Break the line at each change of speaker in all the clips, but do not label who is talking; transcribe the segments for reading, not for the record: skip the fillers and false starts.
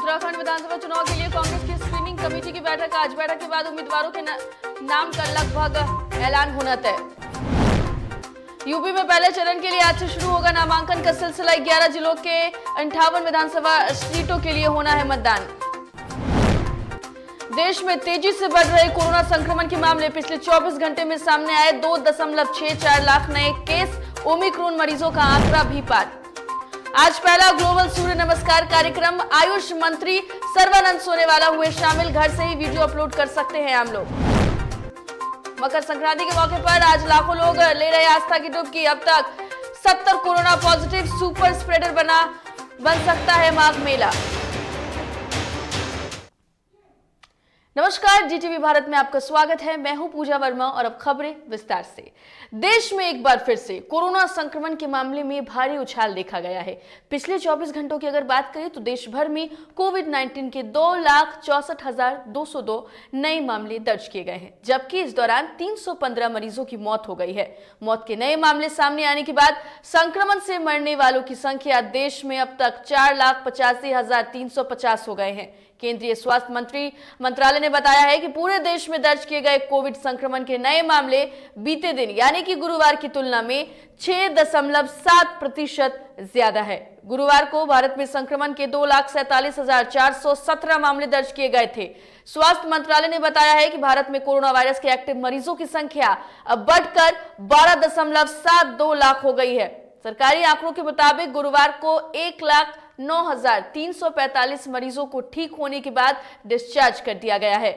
उत्तराखंड विधानसभा चुनाव के लिए कांग्रेस की स्क्रीनिंग कमेटी की बैठक आज। बैठक के बाद उम्मीदवारों के नाम का लगभग ऐलान होना तय। यूपी में पहले चरण के लिए आज से शुरू होगा नामांकन का सिलसिला। 11 जिलों के 58 विधानसभा सीटों के लिए होना है मतदान। देश में तेजी से बढ़ रहे कोरोना संक्रमण के मामले। पिछले 24 घंटे में सामने आए 2.64 लाख नए केस। ओमिक्रॉन मरीजों का आंकड़ा भी पार। आज पहला ग्लोबल सूर्य नमस्कार कार्यक्रम। आयुष मंत्री सर्बानंद सोनेवाला हुए शामिल। घर से ही वीडियो अपलोड कर सकते हैं आम लोग। मकर संक्रांति के मौके पर आज लाखों लोग ले रहे आस्था की डुबकी। अब तक 70 कोरोना पॉजिटिव। सुपर स्प्रेडर बन सकता है माघ मेला। नमस्कार, जीटीवी भारत में आपका स्वागत है। मैं हूं पूजा वर्मा और अब खबरें विस्तार से। देश में एक बार फिर से कोरोना संक्रमण के मामले में भारी उछाल देखा गया है। पिछले 24 घंटों की अगर बात करें तो देश भर में कोविड-19 के 2,64,202 नए मामले दर्ज किए गए हैं, जबकि इस दौरान 315 मरीजों की मौत हो गई है। मौत के नए मामले सामने आने के बाद संक्रमण से मरने वालों की संख्या देश में अब तक 4,85,350 हो गए हैं। केंद्रीय स्वास्थ्य मंत्रालय ने बताया है कि पूरे देश में दर्ज किए गए कोविड संक्रमण के नए मामले बीते दिन यानी कि गुरुवार की तुलना में 6.7% ज्यादा है। गुरुवार को भारत में संक्रमण के 2,47,417 मामले दर्ज किए गए थे। स्वास्थ्य मंत्रालय ने बताया है कि भारत में कोरोना वायरस के एक्टिव मरीजों की संख्या अब बढ़कर 12.72 लाख हो गई है। सरकारी आंकड़ों के मुताबिक गुरुवार को 1,09,345 मरीजों को ठीक होने के बाद डिस्चार्ज कर दिया गया है।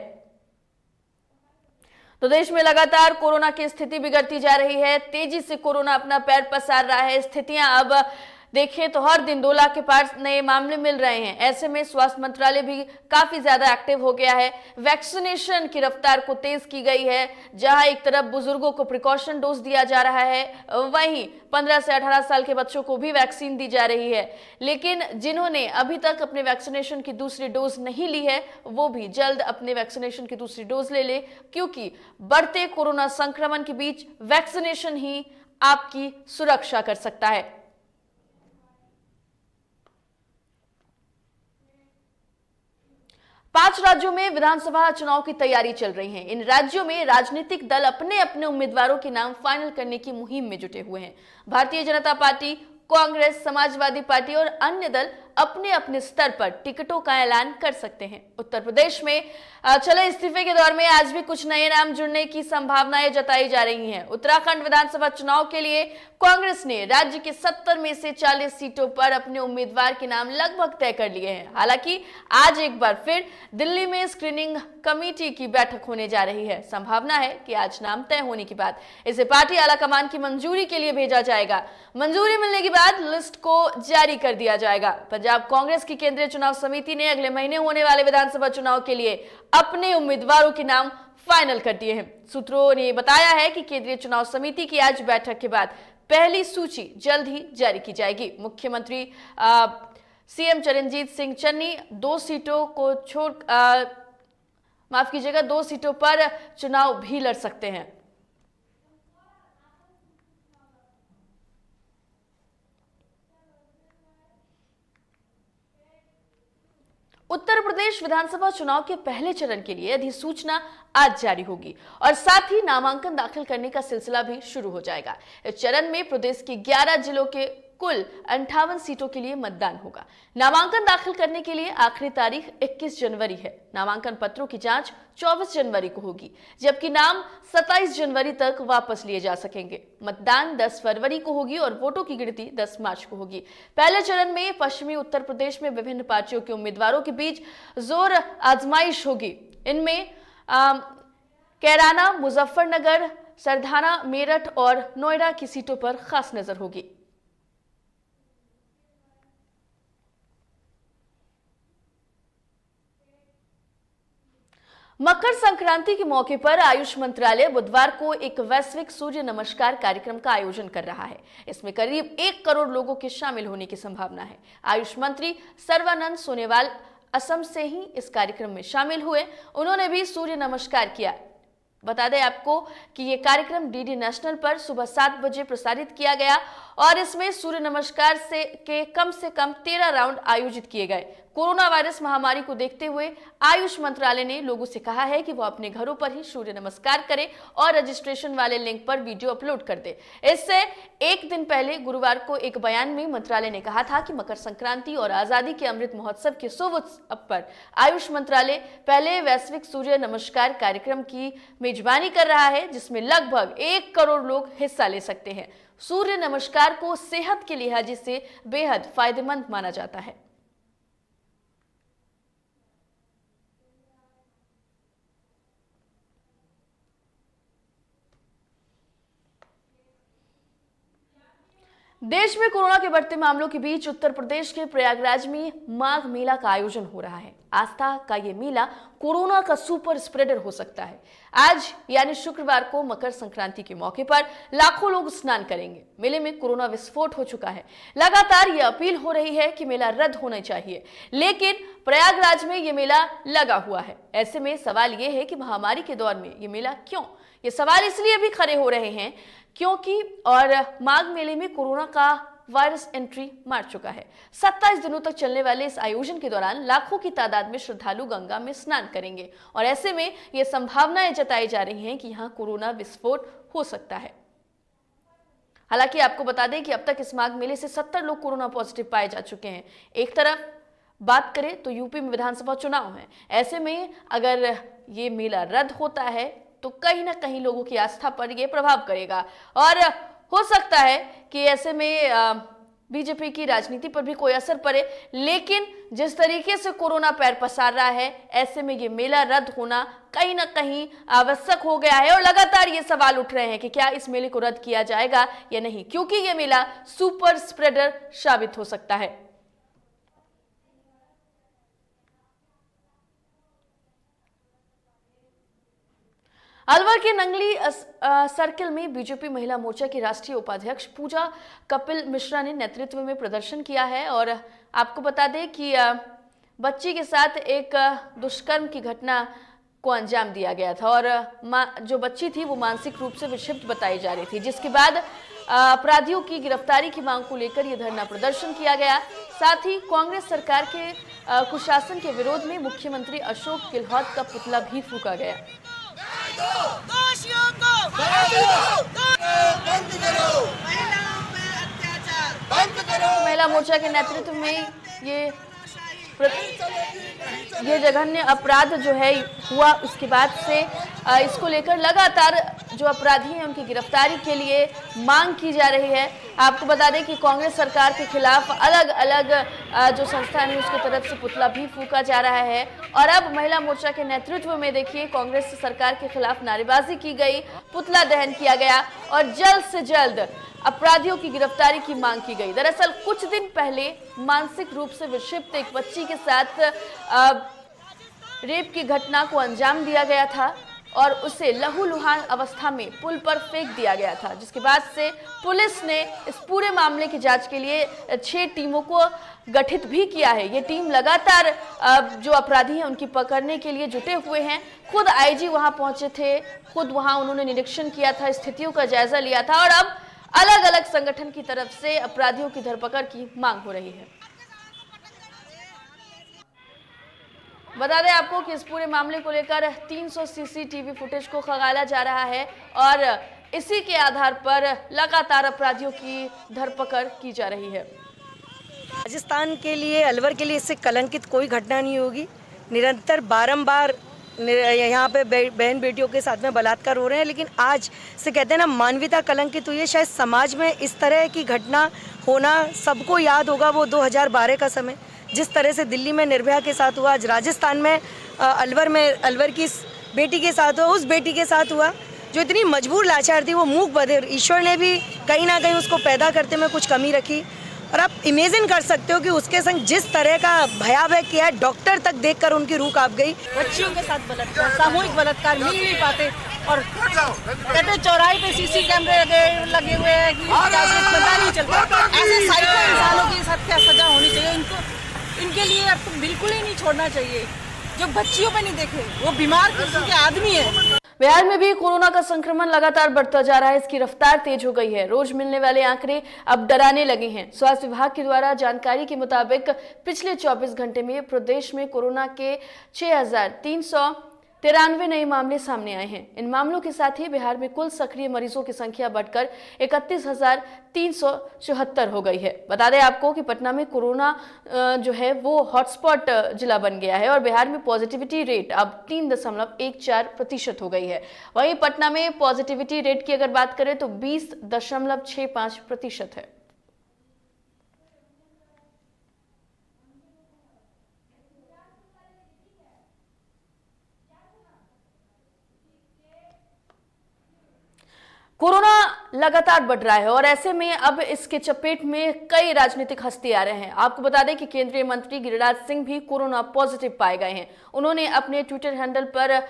तो देश में लगातार कोरोना की स्थिति बिगड़ती जा रही है। तेजी से कोरोना अपना पैर पसार रहा है। स्थितियां अब देखें तो हर दिन 2 लाख के पार नए मामले मिल रहे हैं। ऐसे में स्वास्थ्य मंत्रालय भी काफी ज्यादा एक्टिव हो गया है। वैक्सीनेशन की रफ्तार को तेज की गई है। जहां एक तरफ बुजुर्गों को प्रिकॉशन डोज दिया जा रहा है, वहीं 15 से 18 साल के बच्चों को भी वैक्सीन दी जा रही है। लेकिन जिन्होंने अभी तक अपने वैक्सीनेशन की दूसरी डोज नहीं ली है, वो भी जल्द अपने वैक्सीनेशन की दूसरी डोज ले ले, क्योंकि बढ़ते कोरोना संक्रमण के बीच वैक्सीनेशन ही आपकी सुरक्षा कर सकता है। 5 राज्यों में विधानसभा चुनाव की तैयारी चल रही है। इन राज्यों में राजनीतिक दल अपने अपने उम्मीदवारों के नाम फाइनल करने की मुहिम में जुटे हुए हैं। भारतीय जनता पार्टी, कांग्रेस, समाजवादी पार्टी और अन्य दल अपने अपने स्तर पर टिकटों का ऐलान कर सकते हैं। उत्तर प्रदेश में चले इस्तीफे के दौर में आज भी कुछ नए नाम जुड़ने की संभावनाएं जताई जा रही हैं। उत्तराखंड विधानसभा चुनाव के लिए कांग्रेस ने राज्य के 70 में से 40 सीटों पर अपने उम्मीदवार के नाम लगभग तय कर लिए हैं। हालांकि आज एक बार फिर दिल्ली में स्क्रीनिंग कमेटी की बैठक होने जा रही है। संभावना है कि आज नाम तय होने के बाद इसे पार्टी आलाकमान की मंजूरी के लिए भेजा जाएगा। मंजूरी मिलने के बाद लिस्ट को जारी कर दिया जाएगा। पंजाब कांग्रेस की केंद्रीय चुनाव समिति ने अगले महीने होने वाले विधानसभा चुनाव के लिए अपने उम्मीदवारों के नाम फाइनल कर दिए हैं। सूत्रों ने बताया है कि केंद्रीय चुनाव समिति की आज बैठक के बाद पहली सूची जल्द ही जारी की जाएगी। मुख्यमंत्री सीएम चरणजीत सिंह चन्नी 2 सीटों पर चुनाव भी लड़ सकते हैं। उत्तर प्रदेश विधानसभा चुनाव के पहले चरण के लिए अधिसूचना आज जारी होगी और साथ ही नामांकन दाखिल करने का सिलसिला भी शुरू हो जाएगा। इस चरण में प्रदेश के 11 जिलों के कुल 58 सीटों के लिए मतदान होगा। नामांकन दाखिल करने के लिए आखिरी तारीख 21 जनवरी है। नामांकन पत्रों की जांच 24 जनवरी को होगी, जबकि नाम 27 जनवरी तक वापस लिए जा सकेंगे। मतदान 10 फरवरी को होगी और वोटों की गिनती 10 मार्च को होगी। पहले चरण में पश्चिमी उत्तर प्रदेश में विभिन्न पार्टियों के उम्मीदवारों के बीच जोर आजमाइश होगी। इनमें कैराना, मुजफ्फरनगर, सरधाना, मेरठ और नोएडा की सीटों पर खास नजर होगी। मकर संक्रांति के मौके पर आयुष मंत्रालय बुधवार को एक वैश्विक सूर्य नमस्कार कार्यक्रम का आयोजन कर रहा है। इसमें करीब 1 करोड़ लोगों के शामिल होने की संभावना है। आयुष मंत्री सर्बानंद सोनेवाल असम से ही इस कार्यक्रम में शामिल हुए। उन्होंने भी सूर्य नमस्कार किया। बता दें आपको कि यह कार्यक्रम डीडी नेशनल पर सुबह 7 बजे प्रसारित किया गया और इसमें सूर्य नमस्कार के कम 13 राउंड आयोजित किए गए। कोरोना वायरस महामारी को देखते हुए आयुष मंत्रालय ने लोगों से कहा है कि वो अपने घरों पर ही सूर्य नमस्कार करें और रजिस्ट्रेशन वाले लिंक पर वीडियो अपलोड कर दे। इससे एक दिन पहले गुरुवार को एक बयान में मंत्रालय ने कहा था कि मकर संक्रांति और आजादी के अमृत महोत्सव के शुभ अवसर पर आयुष मंत्रालय पहले वैश्विक सूर्य नमस्कार कार्यक्रम की मेजबानी कर रहा है, जिसमें लगभग 1 करोड़ लोग हिस्सा ले सकते हैं। सूर्य नमस्कार को सेहत के लिहाज से बेहद फायदेमंद माना जाता है। देश में कोरोना के बढ़ते मामलों के बीच उत्तर प्रदेश के प्रयागराज में माघ मेला का आयोजन हो रहा है। आस्था का ये मेला कोरोना का सुपर स्प्रेडर हो सकता है। आज यानी शुक्रवार को मकर संक्रांति के मौके पर लाखों लोग स्नान करेंगे। मेले में कोरोना विस्फोट हो चुका है। लगातार ये अपील हो रही है कि मेला रद्द होना चाहिए, लेकिन प्रयागराज में ये मेला लगा हुआ है। ऐसे में सवाल ये है कि महामारी के दौर में ये मेला क्यों? ये सवाल इसलिए भी खड़े हो रहे हैं क्योंकि और माघ मेले में कोरोना का वायरस एंट्री मार चुका है। 27 दिनों तक चलने वाले इस आयोजन के दौरान लाखों की तादाद में श्रद्धालु गंगा में स्नान करेंगे और ऐसे में ये संभावनाएं जताई जा रही हैं कि यहां कोरोना विस्फोट हो सकता है। हालांकि आपको बता दें कि अब तक इस माघ मेले से 70 लोग कोरोना पॉजिटिव पाए जा चुके हैं। एक तरफ बात करें तो यूपी में विधानसभा चुनाव है। ऐसे में अगर ये मेला रद्द होता है तो कहीं ना कहीं लोगों की आस्था पर यह प्रभाव करेगा और हो सकता है कि ऐसे में बीजेपी की राजनीति पर भी कोई असर पड़े। लेकिन जिस तरीके से कोरोना पैर पसार रहा है, ऐसे में ये मेला रद्द होना कहीं ना कहीं आवश्यक हो गया है और लगातार ये सवाल उठ रहे हैं कि क्या इस मेले को रद्द किया जाएगा या नहीं, क्योंकि ये मेला सुपर स्प्रेडर साबित हो सकता है। अलवर के नंगली सर्किल में बीजेपी महिला मोर्चा की राष्ट्रीय उपाध्यक्ष पूजा कपिल मिश्रा ने नेतृत्व में प्रदर्शन किया है और आपको बता दें कि बच्ची के साथ एक दुष्कर्म की घटना को अंजाम दिया गया था और जो बच्ची थी वो मानसिक रूप से विक्षिप्त बताई जा रही थी, जिसके बाद अपराधियों की गिरफ्तारी की मांग को लेकर यह धरना प्रदर्शन किया गया। साथ ही कांग्रेस सरकार के कुशासन के विरोध में मुख्यमंत्री अशोक गहलोत का पुतला भी फूंका गया।
दोषियों को बंद करो, महिलाओं पे अत्याचार बंद करो।
महिला मोर्चा के नेतृत्व में ये जघन्य अपराध जो है हुआ, उसके बाद से इसको लेकर लगातार जो अपराधी हैं उनकी गिरफ्तारी के लिए मांग की जा रही है। आपको बता दें कि कांग्रेस सरकार के खिलाफ अलग अलग जो संस्थान है उसकी तरफ से पुतला भी फूंका जा रहा है और अब महिला मोर्चा के नेतृत्व में देखिए कांग्रेस सरकार के खिलाफ नारेबाजी की गई, पुतला दहन किया गया और जल्द से जल्द अपराधियों की गिरफ्तारी की मांग की गई। दरअसल कुछ दिन पहले मानसिक रूप से विक्षिप्त एक बच्ची के साथ रेप की घटना को अंजाम दिया गया था और उसे लहूलुहान अवस्था में पुल पर फेंक दिया गया था, जिसके बाद से पुलिस ने इस पूरे मामले की जांच के लिए 6 टीमों को गठित भी किया है। ये टीम लगातार जो अपराधी हैं उनकी पकड़ने के लिए जुटे हुए हैं। खुद आईजी वहां पहुंचे थे, खुद वहां उन्होंने निरीक्षण किया था, स्थितियों का जायजा लिया था और अब अलग अलग संगठन की तरफ से अपराधियों की धरपकड़ की मांग हो रही है। बता दें आपको कि इस पूरे मामले को लेकर 300 सीसीटीवी फुटेज को खंगाला जा रहा है और इसी के आधार पर लगातार अपराधियों की धरपकड़ की जा रही है।
राजस्थान के लिए, अलवर के लिए इससे कलंकित कोई घटना नहीं होगी। निरंतर बारंबार यहाँ पे बहन बेटियों के साथ में बलात्कार हो रहे हैं, लेकिन आज से कहते हैं ना मानवता कलंकित हुई है। शायद समाज में इस तरह की घटना होना सबको याद होगा वो 2012 का समय, जिस तरह से दिल्ली में निर्भया के साथ हुआ, आज राजस्थान में अलवर की बेटी के साथ हुआ, उस बेटी के साथ हुआ जो इतनी मजबूर लाचार थी, वो मूक बधिर। ईश्वर ने भी कहीं ना कहीं उसको पैदा करते में कुछ कमी रखी और आप इमेजिन कर सकते हो कि उसके संग जिस तरह का भयावह किया है, डॉक्टर तक देखकर उनकी रूह कांप गई।
बच्चियों के साथ बलात्कार, सामूहिक बलात्कार मिल नहीं पाते और कहते चौराहे पे सीसी कैमरे लगे हुए हैं कि पता नहीं चलता। ऐसे साइको इंसानों के साथ क्या सजा होनी चाहिए? इनके लिए अब तो बिल्कुल ही नहीं छोड़ना चाहिए। जो बच्चियों पे नहीं देखे, वो बीमार किस्म के आदमी है।
बिहार में भी कोरोना का संक्रमण लगातार बढ़ता जा रहा है। इसकी रफ्तार तेज हो गई है। रोज मिलने वाले आंकड़े अब डराने लगे हैं। स्वास्थ्य विभाग के द्वारा जानकारी के मुताबिक पिछले 24 घंटे में प्रदेश में कोरोना के 6,393 नए मामले सामने आए हैं। इन मामलों के साथ ही बिहार में कुल सक्रिय मरीजों की संख्या बढ़कर 31,374 हो गई है। बता दें आपको कि पटना में कोरोना जो है वो हॉटस्पॉट जिला बन गया है और बिहार में पॉजिटिविटी रेट अब 3.14% हो गई है। वहीं पटना में पॉजिटिविटी रेट की अगर बात करें तो 20.65% है। कोरोना लगातार बढ़ रहा है और ऐसे में अब इसके चपेट में कई राजनीतिक हस्ती आ रहे हैं। आपको बता दें कि केंद्रीय मंत्री गिरिराज सिंह भी कोरोना पॉजिटिव पाए गए हैं। उन्होंने अपने ट्विटर हैंडल पर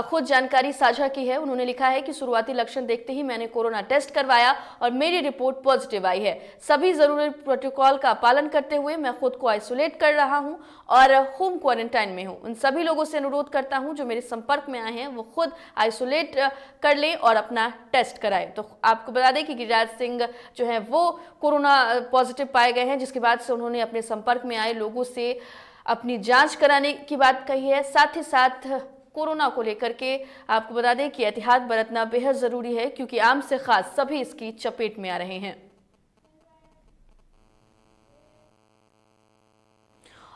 खुद जानकारी साझा की है। उन्होंने लिखा है कि शुरुआती लक्षण देखते ही मैंने कोरोना टेस्ट करवाया और मेरी रिपोर्ट पॉजिटिव आई है। सभी जरूरी प्रोटोकॉल का पालन करते हुए मैं खुद को आइसोलेट कर रहा हूं और होम क्वारंटाइन में हूं। उन सभी लोगों से अनुरोध करता हूं जो मेरे संपर्क में आए हैं वो खुद आइसोलेट कर लें और अपना टेस्ट कराएं। तो आपको बता दें कि गिरिराज सिंह जो है वो कोरोना पॉजिटिव पाए गए हैं, जिसके बाद से उन्होंने अपने संपर्क में आए लोगों से अपनी जांच कराने की बात कही है। साथ ही साथ कोरोना को लेकर के आपको बता दें कि एहतियात बरतना बेहद जरूरी है, क्योंकि आम से खास सभी इसकी चपेट में आ रहे हैं।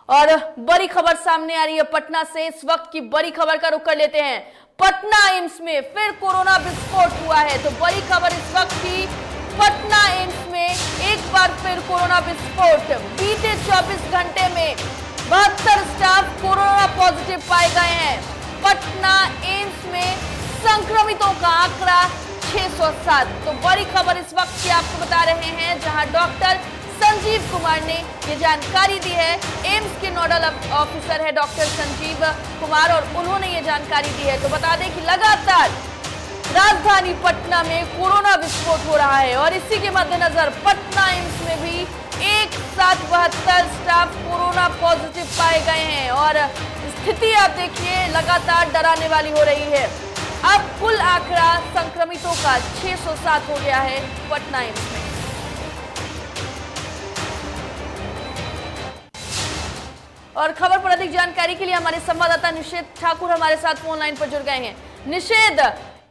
और बड़ी खबर सामने आ रही है पटना से। इस वक्त की बड़ी खबर का रुख कर लेते हैं। पटना एम्स में फिर कोरोना विस्फोट हुआ है। तो बड़ी खबर इस वक्त की, पटना एम्स में एक बार फिर कोरोना विस्फोट। बीते 24 घंटे में 72 स्टाफ कोरोना पॉजिटिव पाए गए हैं। पटना एम्स में संक्रमितों का आंकड़ा 607। तो बड़ी खबर इस वक्त की आपको बता रहे हैं, जहां डॉक्टर संजीव कुमार ने ये जानकारी दी है। एम्स के नोडल ऑफिसर है डॉक्टर संजीव कुमार और उन्होंने ये जानकारी दी है। तो बता दें कि लगातार राजधानी पटना में कोरोना विस्फोट हो रहा है और इसी के मद्देनजर पटना एम्स में भी एक साथ 72 स्टाफ कोरोना पॉजिटिव पाए गए हैं और स्थिति आप देखिए लगातार डराने वाली हो रही है। अब कुल आंकड़ा संक्रमितों का 607 हो गया है पटना एम्स में। और खबर पर अधिक जानकारी के लिए हमारे संवाददाता निषेध ठाकुर हमारे साथ फोन लाइन पर जुड़ गए हैं। निषेध,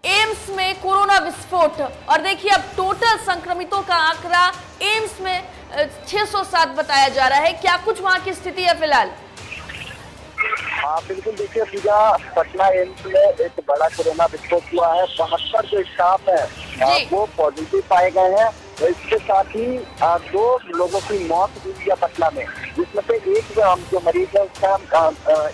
एम्स में कोरोना विस्फोट और देखिए अब टोटल संक्रमितों का आंकड़ा एम्स में 607 बताया जा रहा है। क्या कुछ वहां की स्थिति है फिलहाल?
हाँ बिल्कुल, देखिए पूजा, पटना एम्स में एक बड़ा कोरोना विस्फोट हुआ है। 72 जो स्टाफ है वो पॉजिटिव पाए गए हैं। इसके साथ ही 2 लोगों की मौत हुई है पटना में, जिसमें से एक जो मरीज है उसका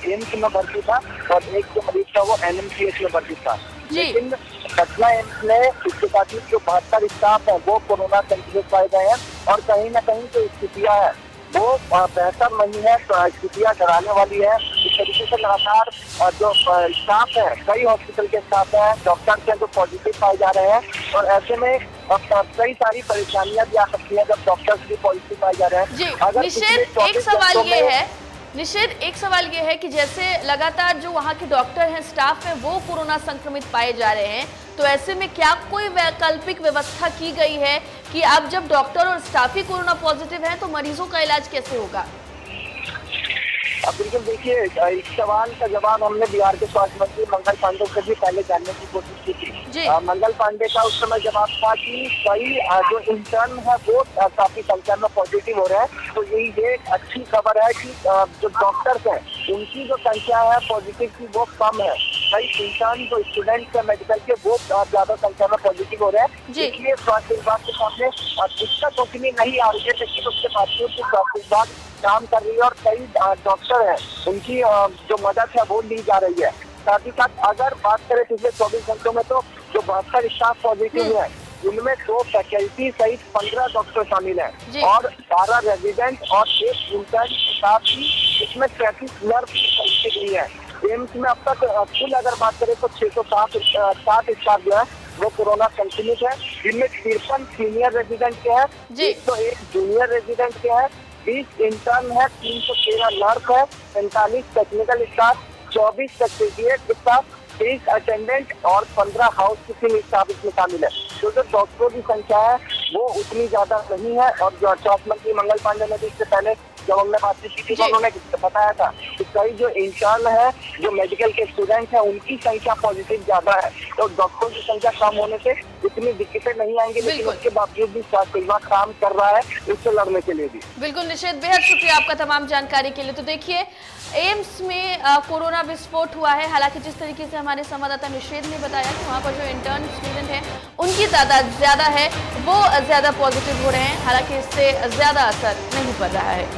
एम्स में भर्ती था और एक जो मरीज था वो NMCH में भर्ती था। लेकिन पटना एम्स में इसके साथ ही जो 72 स्टाफ है वो कोरोना संक्रमित पाए गए हैं और कहीं ना कहीं जो स्थितियाँ है वो बेहतर नहीं है, स्थितियाँ डराने वाली है। इस तरीके से लगातार जो स्टाफ है, कई हॉस्पिटल के स्टाफ है, डॉक्टर्स हैं जो पॉजिटिव पाए जा रहे हैं और ऐसे में कई सारी परेशानियां भी आ सकती है जब डॉक्टर्स भी पॉजिटिव पाए जा रहे हैं।
अगर निषेध, एक सवाल ये है कि जैसे लगातार जो वहाँ के डॉक्टर हैं, स्टाफ है, वो कोरोना संक्रमित पाए जा रहे हैं, तो ऐसे में क्या कोई वैकल्पिक व्यवस्था की गई है कि अब जब डॉक्टर और स्टाफ ही कोरोना पॉजिटिव हैं तो मरीजों का इलाज कैसे होगा?
अब बिल्कुल देखिए, इस सवाल का जवाब हमने बिहार के स्वास्थ्य मंत्री मंगल पांडे से भी पहले जानने की कोशिश की थी। मंगल पांडे का उस समय जवाब था कि कई जो इंटर्न है वो काफी संख्या में पॉजिटिव हो रहे हैं। तो ये अच्छी खबर है कि जो डॉक्टर्स हैं उनकी जो संख्या है पॉजिटिव की वो कम है। कई इंटर्न जो स्टूडेंट्स है मेडिकल के वो ज्यादा संख्या में पॉजिटिव हो रहे हैं। इसलिए स्वास्थ्य विभाग के सामने दिक्कत उतनी नहीं आ रही है, लेकिन उसके बावजूद स्वास्थ्य विभाग काम कर रही है और कई डॉक्टर हैं उनकी जो मदद है वो ली जा रही है। साथ ही साथ अगर बात करें पिछले 24 घंटों में तो जो 72 स्टाफ पॉजिटिव है उनमें 2 फैकल्टी सहित 15 डॉक्टर शामिल हैं और 12 रेजिडेंट और 1 इंटर्न के साथ ही इसमें 33 नर्स हुई है। एम्स में अब तक कुल अगर बात करें तो 607 स्टाफ जो है वो कोरोना संक्रमित है, जिनमें 53 सीनियर रेजिडेंट के हैं, 101 जूनियर रेजिडेंट के हैं, 20 इंटर्न है, 313 नर्स है, 45 technical staff, 24 secretariat staff 23 attendant और 15 हाउस कीपिंग स्टाफ इसमें शामिल है। तो जो डॉक्टरों की संख्या है वो उतनी ज्यादा नहीं है। और जो स्वास्थ्य मंत्री मंगल पांडे ने भी इससे पहले जब हमने बातचीत की थी तो उन्होंने बताया था कि कई जो इंटर्न है, जो मेडिकल के स्टूडेंट हैं, उनकी संख्या पॉजिटिव ज्यादा है। तो डॉक्टरों की संख्या कम होने से इतनी दिक्कतें नहीं आएंगी, लेकिन उसके बावजूद भी स्वास्थ्य विभाग काम कर रहा है इससे लड़ने के लिए भी।
बिल्कुल निषेध, बेहद शुक्रिया आपका तमाम जानकारी के लिए। तो देखिए, एम्स में कोरोना विस्फोट हुआ है। हालांकि जिस तरीके से हमारे संवाददाता निषेध ने बताया कि वहां पर जो इंटर्न स्टूडेंट हैं उनकी तादाद ज्यादा है, वो ज्यादा पॉजिटिव हो रहे हैं। हालांकि इससे ज्यादा असर नहीं पड़ रहा है।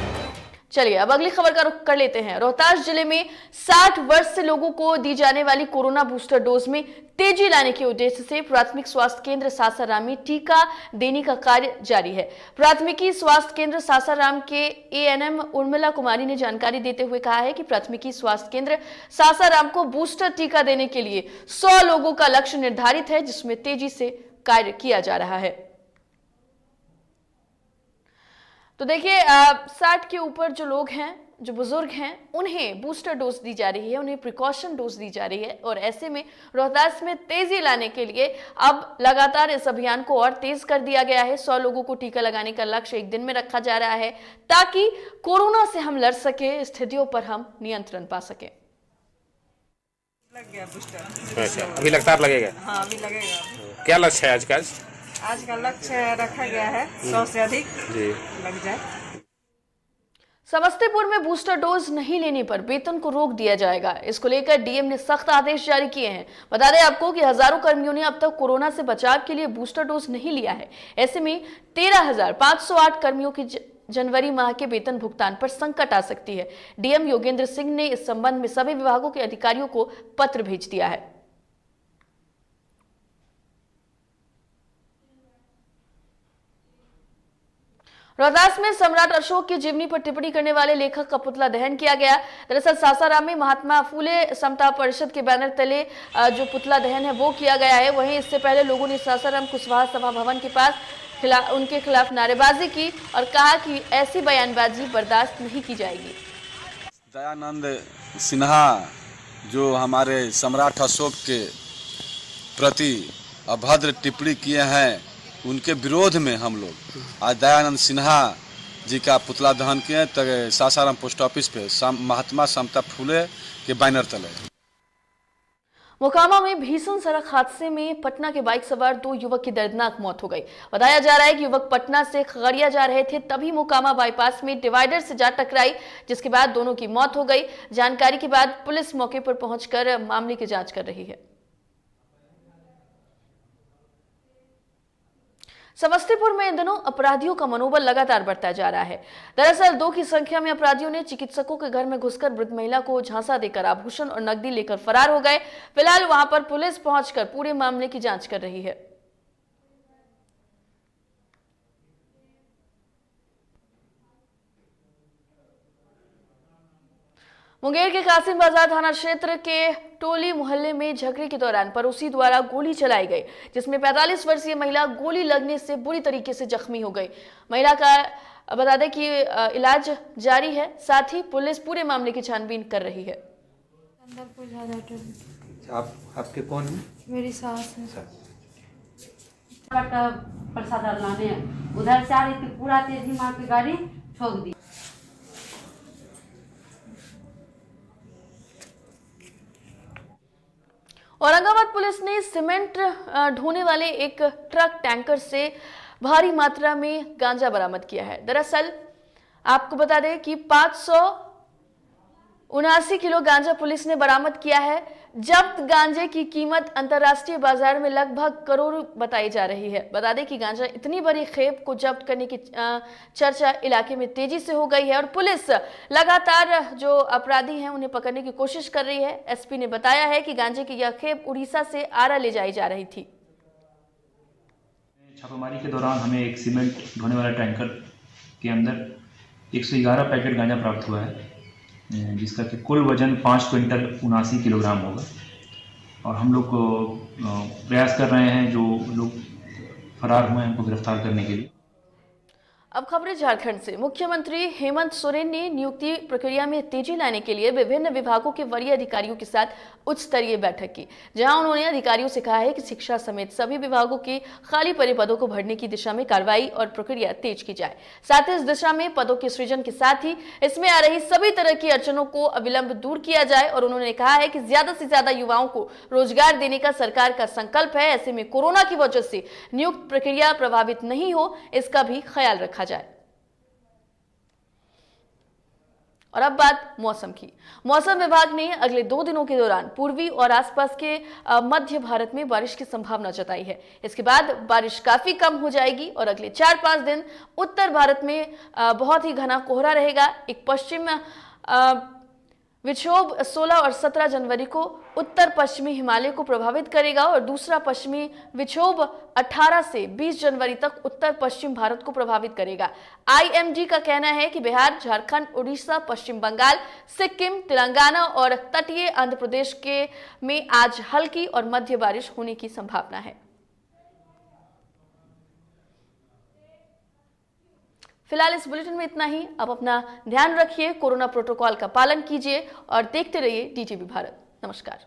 चलिए अब अगली खबर का रुख कर लेते हैं। रोहतास जिले में 60 वर्ष से लोगों को दी जाने वाली कोरोना बूस्टर डोज में तेजी लाने के उद्देश्य से प्राथमिक स्वास्थ्य केंद्र सासाराम में टीका देने का कार्य जारी है। प्राथमिकी स्वास्थ्य केंद्र सासाराम के एएनएम उर्मिला कुमारी ने जानकारी देते हुए कहा है कि प्राथमिकी स्वास्थ्य केंद्र सासाराम को बूस्टर टीका देने के लिए 100 लोगों का लक्ष्य निर्धारित है, जिसमें तेजी से कार्य किया जा रहा है। तो देखिए, 60 के ऊपर जो लोग हैं, जो बुजुर्ग हैं, उन्हें बूस्टर डोज दी जा रही है, उन्हें प्रिकॉशन डोज दी जा रही है। और ऐसे में रोहतास में तेजी लाने के लिए अब लगातार इस अभियान को और तेज कर दिया गया है। 100 लोगों को टीका लगाने का लक्ष्य एक दिन में रखा जा रहा है, ताकि कोरोना से हम लड़ सके, स्थितियों पर हम नियंत्रण पा सके।
लग गया बूस्टर।
अच्छा, अभी लगातार लगेगा?
हाँ, अभी लगेगा।
क्या लक्ष्य है आज का?
आज का लक्ष्य रखा गया है 100 से अधिक
जी
लग जाए।
समस्तीपुर में बूस्टर डोज नहीं लेने पर वेतन को रोक दिया जाएगा। इसको लेकर डीएम ने सख्त आदेश जारी किए हैं। बता दें आपको कि हजारों कर्मियों ने अब तक कोरोना से बचाव के लिए बूस्टर डोज नहीं लिया है। ऐसे में 13,508 कर्मियों की जनवरी माह के वेतन भुगतान पर संकट आ सकती है। डीएम योगेंद्र सिंह ने इस संबंध में सभी विभागों के अधिकारियों को पत्र भेज दिया है। रोहतास में सम्राट अशोक की जीवनी पर टिप्पणी करने वाले लेखक का पुतला दहन किया गया। दरअसल सासाराम में महात्मा फूले समता परिषद के बैनर तले जो पुतला दहन है वो किया गया है। वहीं इससे पहले लोगों ने सासाराम कुशवाहा सभा भवन के पास उनके खिलाफ नारेबाजी की और कहा कि ऐसी बयानबाजी बर्दाश्त नहीं की जाएगी।
दयानंद सिन्हा जो हमारे सम्राट अशोक के प्रति अभद्र टिप्पणी किए हैं, उनके विरोध में हम लोग आज दयानंद सिन्हा जी का पुतला दहन किए सासाराम पोस्ट ऑफिस पे महात्मा समता फूले के बैनर तले।
मोकामा में भीषण सड़क हादसे में पटना के बाइक सवार 2 युवक की दर्दनाक मौत हो गई। बताया जा रहा है कि युवक पटना से खगड़िया जा रहे थे, तभी मोकामा बाईपास में डिवाइडर से जा टकराई, जिसके बाद दोनों की मौत हो गई। जानकारी के बाद पुलिस मौके पर पहुंचकर मामले की जांच कर रही है। समस्तीपुर में इन दिनों अपराधियों का मनोबल लगातार बढ़ता जा रहा है। दरअसल 2 की संख्या में अपराधियों ने चिकित्सकों के घर में घुसकर वृद्ध महिला को झांसा देकर आभूषण और नकदी लेकर फरार हो गए। फिलहाल वहां पर पुलिस पहुंचकर पूरे मामले की जांच कर रही है। मुंगेर के कासिम बाजार थाना क्षेत्र के टोली मोहल्ले में झगड़े के दौरान पड़ोसी द्वारा गोली चलाई गई, जिसमें 45 वर्षीय महिला गोली लगने से बुरी तरीके से जख्मी हो गई। महिला का बता दें कि इलाज जारी है। साथ ही पुलिस पूरे मामले की छानबीन कर रही है।
आपके कौन है?
मेरी सास है।
प्रसाद लाने उधर से आ रही थी, पूरा तेजी मार के गाड़ी ठोक दी।
औरंगाबाद पुलिस ने सीमेंट ढोने वाले एक ट्रक टैंकर से भारी मात्रा में गांजा बरामद किया है। दरअसल आपको बता दें कि 579 किलो गांजा पुलिस ने बरामद किया है। जब्त गांजे की कीमत अंतर्राष्ट्रीय बाजार में लगभग करोड़ बताई जा रही है। बता दें कि गांजा इतनी बड़ी खेप को जब्त करने की चर्चा इलाके में तेजी से हो गई है और पुलिस लगातार जो अपराधी हैं उन्हें पकड़ने की कोशिश कर रही है। एसपी ने बताया है कि गांजे की यह खेप उड़ीसा से आरा ले जाई जा रही थी।
छापेमारी के दौरान हमें एक सीमेंट ढोने वाला टैंकर के अंदर 111 पैकेट गांजा प्राप्त हुआ है, जिसका कि कुल वजन 5 क्विंटल 79 किलोग्राम होगा। और हम लोग प्रयास कर रहे हैं जो लोग फरार हुए हैं उनको गिरफ्तार करने के लिए।
अब खबरें झारखंड से। मुख्यमंत्री हेमंत सोरेन ने नियुक्ति प्रक्रिया में तेजी लाने के लिए विभिन्न विभागों के वरीय अधिकारियों के साथ उच्च स्तरीय बैठक की, जहां उन्होंने अधिकारियों से कहा है कि शिक्षा समेत सभी विभागों के खाली पड़े पदों को भरने की दिशा में कार्रवाई और प्रक्रिया तेज की जाए। साथ ही इस दिशा में पदों के सृजन के साथ ही इसमें आ रही सभी तरह की अड़चनों को अविलंब दूर किया जाए। और उन्होंने कहा है कि ज्यादा से ज्यादा युवाओं को रोजगार देने का सरकार का संकल्प है। ऐसे में कोरोना की वजह से नियुक्ति प्रक्रिया प्रभावित नहीं हो, इसका भी ख्याल रखा जाए। और अब बात मौसम की। मौसम विभाग ने अगले 2 दिनों के दौरान पूर्वी और आसपास के मध्य भारत में बारिश की संभावना जताई है। इसके बाद बारिश काफी कम हो जाएगी और अगले 4-5 दिन उत्तर भारत में बहुत ही घना कोहरा रहेगा। एक पश्चिम विक्षोभ 16 और 17 जनवरी को उत्तर पश्चिमी हिमालय को प्रभावित करेगा और दूसरा पश्चिमी विक्षोभ 18 से 20 जनवरी तक उत्तर पश्चिम भारत को प्रभावित करेगा। IMD का कहना है कि बिहार, झारखंड, उड़ीसा, पश्चिम बंगाल, सिक्किम, तेलंगाना और तटीय आंध्र प्रदेश में आज हल्की और मध्य बारिश होने की संभावना है। फिलहाल इस बुलेटिन में इतना ही। अब अपना ध्यान रखिए, कोरोना प्रोटोकॉल का पालन कीजिए और देखते रहिए DTV भारत। नमस्कार।